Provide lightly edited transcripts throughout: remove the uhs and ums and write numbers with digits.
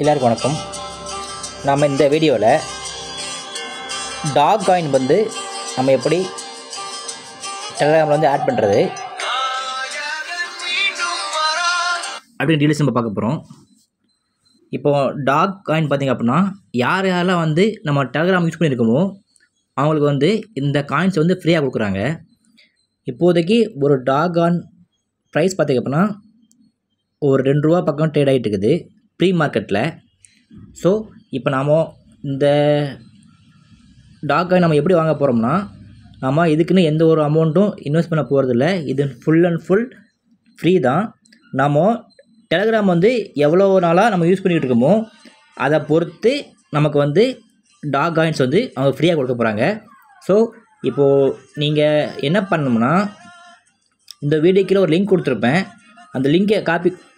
எல்லாருக்கும் வணக்கம். நம்ம இந்த வீடியோவில் டாக் காயின் வந்து நம்ம எப்படி டெலகிராமில் வந்து ஆட் பண்ணுறது அப்படின்னு டீல்ஸ் நம்ம பார்க்க போகிறோம். இப்போது டாக் காயின் பார்த்திங்க அப்படின்னா யாரெல்லாம் வந்து நம்ம டெலகிராம் யூஸ் பண்ணியிருக்கோமோ அவங்களுக்கு வந்து இந்த காயின்ஸ் வந்து ஃப்ரீயாக கொடுக்குறாங்க. இப்போதைக்கு ஒரு டாக் காயின் ப்ரைஸ் பார்த்திங்க அப்படின்னா ஒரு $2 பக்கம் ட்ரேட் ஆகிட்டு இருக்குது ப்ரீ மார்க்கெட்டில். ஸோ இப்போ நாம் இந்த டாக் காயின் நம்ம எப்படி வாங்க போகிறோம்னா, நம்ம இதுக்குன்னு எந்த ஒரு அமௌண்ட்டும் இன்வெஸ்ட் பண்ண போகிறதில்ல. இது ஃபுல் அண்ட் ஃபுல் ஃப்ரீ தான். நம்ம டெலகிராம் வந்து எவ்வளோ நாளாக நம்ம யூஸ் பண்ணிகிட்டு இருக்கோமோ அதை பொறுத்து நமக்கு வந்து டாக் காயின்ஸ் வந்து அவங்க ஃப்ரீயாக கொடுக்க போகிறாங்க. ஸோ இப்போது நீங்கள் என்ன பண்ணணும்னா, இந்த வீடியோக்கில் ஒரு லிங்க் கொடுத்துருப்பேன். அந்த லிங்கை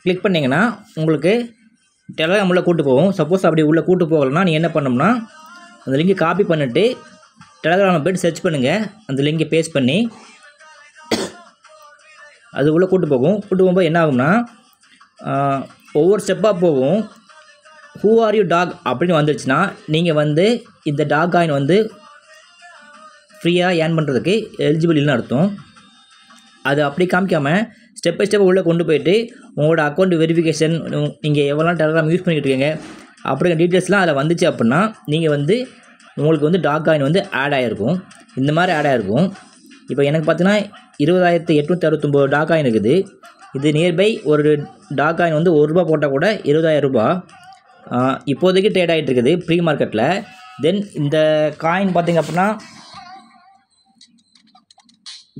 கிளிக் பண்ணிங்கன்னா உங்களுக்கு டெலகிராம் உள்ளே கூட்டு போகும். சப்போஸ் அப்படி உள்ளே கூட்டு போகலைன்னா நீங்கள் என்ன பண்ணணும்னா, அந்த லிங்கை காப்பி பண்ணிவிட்டு டெலகிராமில் போய்ட்டு சர்ச் பண்ணுங்கள். அந்த லிங்கை பேஸ்ட் பண்ணி அது உள்ளே கூட்டு போகும். கூட்டு போகும்போது என்ன ஆகும்னா, ஒவ்வொரு ஸ்டெப்பாக போகும். ஹூ ஆர் யூ டாக் அப்படின்னு வந்துருச்சுன்னா நீங்கள் வந்து இந்த டாக் காயின் வந்து ஃப்ரீயாக ஏர்ன் பண்ணுறதுக்கு எலிஜிபிள் இல்லைன்னு அர்த்தம். அது அப்படி காமிக்காமல் ஸ்டெப் பை ஸ்டெப் உள்ளே கொண்டு போயிட்டு உங்களோட அக்கௌண்ட் வெரிஃபிகேஷன், நீங்கள் எவ்வளோ டெலகிராம் யூஸ் பண்ணிக்கிட்டு இருக்கீங்க அப்படிங்கிற டீட்டெயில்ஸ்லாம் அதில் வந்துச்சு அப்படின்னா நீங்கள் வந்து உங்களுக்கு வந்து டாக் காயின் வந்து ஆட் ஆகிருக்கும். இந்த மாதிரி ஆட் ஆகிருக்கும். இப்போ எனக்கு பார்த்தீங்கன்னா 20,869 டாக் காயின் இருக்குது. இது நியர்பை ஒரு டாக் காயின் வந்து $1 போட்டால் கூட $20,000 இப்போதைக்கு ட்ரேட் ஆகிட்டு இருக்குது ப்ரீ மார்க்கெட்டில். தென் இந்த காயின் பார்த்திங்க அப்படின்னா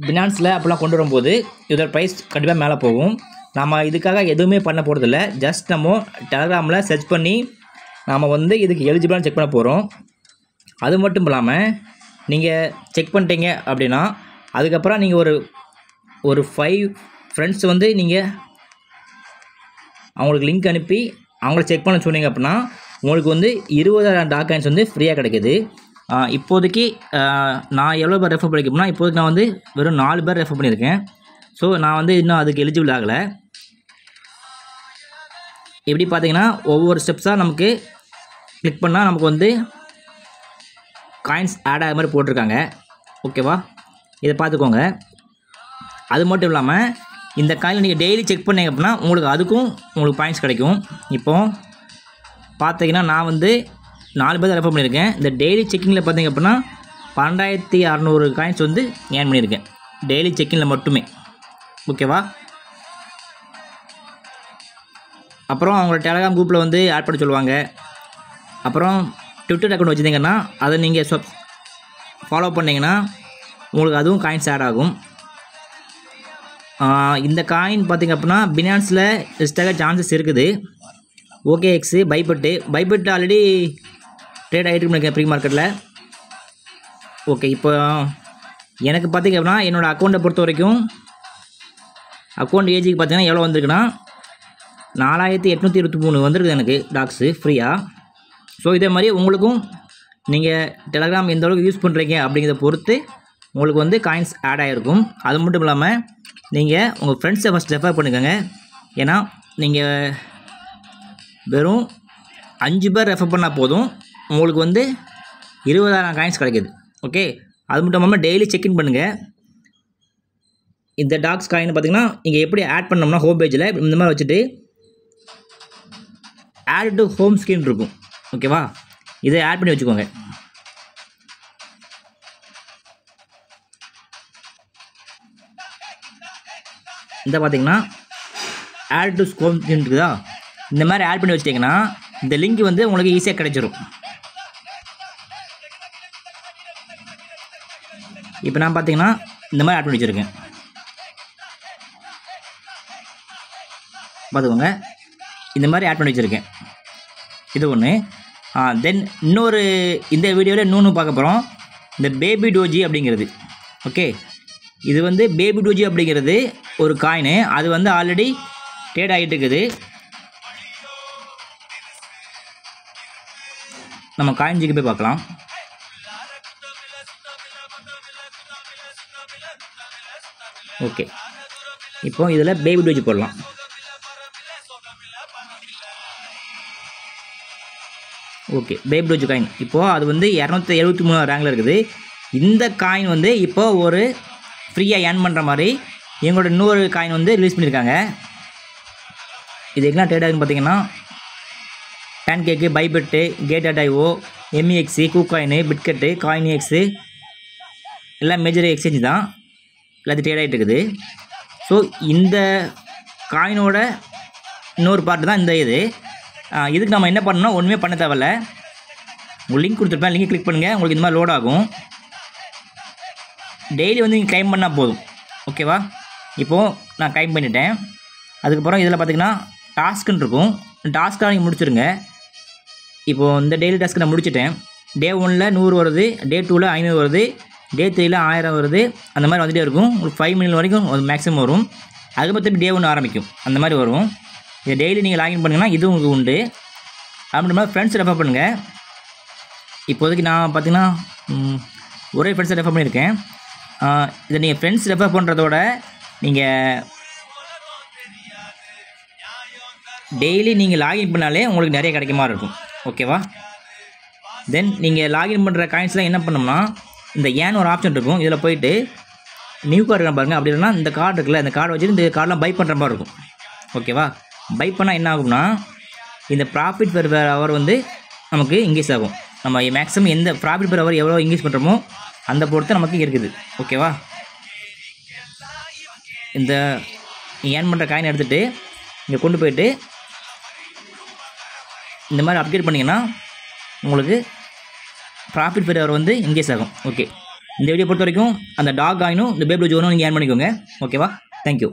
பினான்ஸில் அப்படிலாம் கொண்டு வரும்போது இதோட ப்ரைஸ் கண்டிப்பாக மேலே போகும். நம்ம இதுக்காக எதுவுமே பண்ண போகிறதில்ல. ஜஸ்ட் நம்ம டெலகிராமில் சர்ச் பண்ணி நாம் வந்து இதுக்கு எலிஜிபிளானு செக் பண்ண போகிறோம். அது மட்டும் இல்லாமல் நீங்கள் செக் பண்ணிட்டீங்க அப்படின்னா அதுக்கப்புறம் நீங்கள் ஒரு 5 ஃப்ரெண்ட்ஸ் வந்து நீங்கள் அவங்களுக்கு லிங்க் அனுப்பி அவங்கள செக் பண்ண சொன்னீங்க அப்படின்னா உங்களுக்கு வந்து 20,000 டாக் காயின்ஸ் வந்து ஃப்ரீயாக கிடைக்கிது. இப்போதைக்கு நான் எவ்வளோ பேர் ரெஃபர் பண்ணியிருக்கேன்னா, இப்போதைக்கு நான் வந்து வெறும் 4 பேர் ரெஃபர் பண்ணியிருக்கேன். ஸோ நான் வந்து இன்னும் அதுக்கு எலிஜிபிள் ஆகலை. எப்படி பார்த்தீங்கன்னா ஒவ்வொரு ஸ்டெப்ஸாக நமக்கு கிளிக் பண்ணால் நமக்கு வந்து காயின்ஸ் ஆட் ஆகிற மாதிரி போட்டிருக்காங்க. ஓகேவா, இதை பார்த்துக்கோங்க. அது மட்டும் இல்லாமல் இந்த காயின் நீங்கள் டெய்லி செக் பண்ணீங்க அப்படின்னா உங்களுக்கு பாயிண்ட்ஸ் கிடைக்கும். இப்போது பார்த்தீங்கன்னா நான் வந்து 4 பேர் ரெஃபர் பண்ணியிருக்கேன். இந்த டெய்லி செக்கிங்கில் பார்த்தீங்க அப்படின்னா 12,600 காயின்ஸ் வந்து ஏர்ன் பண்ணியிருக்கேன் டெய்லி செக்கிங்கில் மட்டுமே. ஓகேவா, அப்புறம் அவங்களோட டெலகிராம் குரூப்பில் வந்து ஆட் பண்ண சொல்லுவாங்க. அப்புறம் ட்விட்டர் அக்கௌண்ட் வச்சுருந்தீங்கன்னா அதை நீங்கள் ஃபாலோ பண்ணிங்கன்னா உங்களுக்கு அதுவும் காயின்ஸ் ஆட் ஆகும். இந்த காயின் பார்த்திங்க அப்படின்னா பினான்ஸில் லிஸ்டாக சான்சஸ் இருக்குது. OKX, பைபெட் ஆல்ரெடி ட்ரேட் ஆகிட்டு இருக்கேன் ப்ரீ மார்க்கெட்டில். ஓகே, இப்போ எனக்கு பார்த்திங்க அப்படின்னா என்னோடய அக்கௌண்ட்டை பொறுத்த வரைக்கும் அக்கௌண்ட் ஏஜுக்கு பார்த்திங்கன்னா எவ்வளோ வந்திருக்குன்னா 4,823 வந்திருக்குது எனக்கு டாக்ஸு ஃப்ரீயாக. ஸோ இதே மாதிரி உங்களுக்கும் நீங்கள் டெலகிராம் எந்த அளவுக்கு யூஸ் பண்ணுறீங்க அப்படிங்கிறத பொறுத்து உங்களுக்கு வந்து காயின்ஸ் ஆட் ஆகிருக்கும். அது மட்டும் இல்லாமல் நீங்கள் உங்கள் ஃப்ரெண்ட்ஸை ஃபஸ்ட் ரெஃபர் பண்ணிக்கோங்க. ஏன்னா நீங்கள் வெறும் 5 பேர் ரெஃபர் பண்ணால் போதும் உங்களுக்கு வந்து 20,000 காயின்ஸ் கிடைக்கிது. ஓகே, அது மட்டும் இல்லாமல் டெய்லி செக்இன் பண்ணுங்கள். இந்த டாக்ஸ் காயின் பார்த்திங்கன்னா இங்கே எப்படி ஆட் பண்ணோம்னா ஹோம் பேஜில் இந்த மாதிரி வச்சுட்டு ஆட் டு ஹோம் ஸ்க்ரீன் இருக்கும். ஓகேவா, இதை ஆட் பண்ணி வச்சுக்கோங்க. இந்த பார்த்திங்கன்னா ஆட் டு ஹோம் ஸ்க்ரீன் இருக்குதா, இந்த மாதிரி ஆட் பண்ணி வச்சிட்டிங்கன்னா இந்த லிங்க் வந்து உங்களுக்கு ஈஸியாக கிடைச்சிரும். இப்போ நான் பார்த்தீங்கன்னா இந்த மாதிரி ஆட் பண்ணி வச்சுருக்கேன். பார்த்துக்கோங்க, இந்த மாதிரி ஆட் பண்ணி வச்சுருக்கேன். இது ஒன்று. தென் இன்னொரு இந்த வீடியோவில் இன்னொன்று பார்க்க போகிறோம், இந்த பேபி டோஜி அப்படிங்கிறது. ஓகே, இது வந்து பேபி டோஜி அப்படிங்கிறது ஒரு காயினு. அது வந்து ஆல்ரெடி ட்ரேட் ஆகிட்டு இருக்குது. நம்ம காயின்ஸுக்கு போய் பார்க்கலாம். ஓகே, இப்போ இதில் பேபி டோஜி போடலாம். ஓகே, பேப் டோஜ் காயின் இப்போது அது வந்து 273 ரேங்கில் இருக்குது. இந்த காயின் வந்து இப்போது ஒரு ஃப்ரீயாக ஏர்ன் பண்ணுற மாதிரி எங்களோட இன்னொரு காயின் வந்து ரிலீஸ் பண்ணியிருக்காங்க. இது எங்கெல்லாம் ட்ரேட் ஆகுதுன்னு பார்த்தீங்கன்னா பேன்கேக்கு, பைபெட்டு, கேட்.io, MEX, கூகாயின், பிட்கெட்டு, காயின்எக்ஸு எல்லாம் மேஜர் எக்ஸ்சேஞ்ச் தான் எல்லாத்தையும் ட்ரேட் ஆகிட்டு இருக்குது. ஸோ இந்த காயினோட இன்னொரு பார்ட்டு தான் இந்த இதுக்கு நம்ம என்ன பண்ணணும்னா ஒன்றுமே பண்ண தேவையில்ல. உங்களுக்கு லிங்க் கொடுத்துருப்பேன், லிங்க் கிளிக் பண்ணுங்கள், உங்களுக்கு இந்த மாதிரி லோட் ஆகும். டெய்லி வந்து நீங்கள் கிளைம் பண்ணால் போதும். ஓகேவா? இப்போது நான் கிளைம் பண்ணிட்டேன். அதுக்கப்புறம் இதில் பார்த்திங்கன்னா டாஸ்க்குன்னு இருக்கும். டாஸ்க்காக நீங்கள் முடிச்சுருங்க. இப்போது இந்த டெய்லி டாஸ்க்கு நான் முடிச்சிட்டேன். டே 1ல் 100 வருது, டே 2ல் 500 வருது, டே 3ல் 1000 வருது. அந்த மாதிரி வந்துகிட்டே இருக்கும். உங்களுக்கு 5 மில்லியன் வரைக்கும் மேக்ஸிமம் வரும். அதுக்கப்புறம் டே 1 ஆரம்பிக்கும். அந்த மாதிரி வரும். இதை டெய்லி நீங்கள் லாகின் பண்ணிங்கன்னா இது உங்களுக்கு உண்டு. அப்படி மாதிரி ஃப்ரெண்ட்ஸ் ரெஃபர் பண்ணுங்கள். இப்போதைக்கு நான் பார்த்தீங்கன்னா ஒரே ஃப்ரெண்ட்ஸை ரெஃபர் பண்ணியிருக்கேன். இதை நீங்கள் ஃப்ரெண்ட்ஸ் ரெஃபர் பண்ணுறதோட நீங்கள் டெய்லி நீங்கள் லாகின் பண்ணாலே உங்களுக்கு நிறைய கிடைக்க மாதிரி இருக்கும். ஓகேவா? தென் நீங்கள் லாகின் பண்ணுற காயின்ஸ்லாம் என்ன பண்ணோம்னா இந்த ஏன் ஒரு ஆப்ஷன் இருக்கும். இதில் போயிட்டு நியூ கார்டு பாருங்கள். அப்படி இல்லைன்னா இந்த கார்டு இருக்குல்ல, இந்த கார்டு வச்சுட்டு இந்த கார்டெலாம் பை பண்ணுற மாதிரி இருக்கும். ஓகேவா? பை பண்ணால் என்ன ஆகும்னா இந்த ப்ராஃபிட் பெர் ஹவர் வந்து நமக்கு இன்க்ரீஸ் ஆகும். நம்ம மேக்ஸிமம் எந்த ப்ராஃபிட் பெர் ஹவர் எவ்வளோ இன்க்ரீஸ் பண்ணுறோமோ அந்த பொறுத்து நமக்கு இருக்குது. ஓகேவா? இந்த ஏர்ன் பண்ணுற காயின் எடுத்துகிட்டு இங்கே கொண்டு போயிட்டு இந்த மாதிரி அப்டேட் பண்ணிங்கன்னா உங்களுக்கு ப்ராஃபிட் பெர் ஹவர் வந்து இன்க்ரீஸ் ஆகும். ஓகே, இந்த வீடியோ பொறுத்த வரைக்கும் அந்த டாக் காயினும் இந்த பேப் டோஜ் நீங்கள் ஏர்ன் பண்ணிக்கோங்க. ஓகேவா? தேங்க்யூ.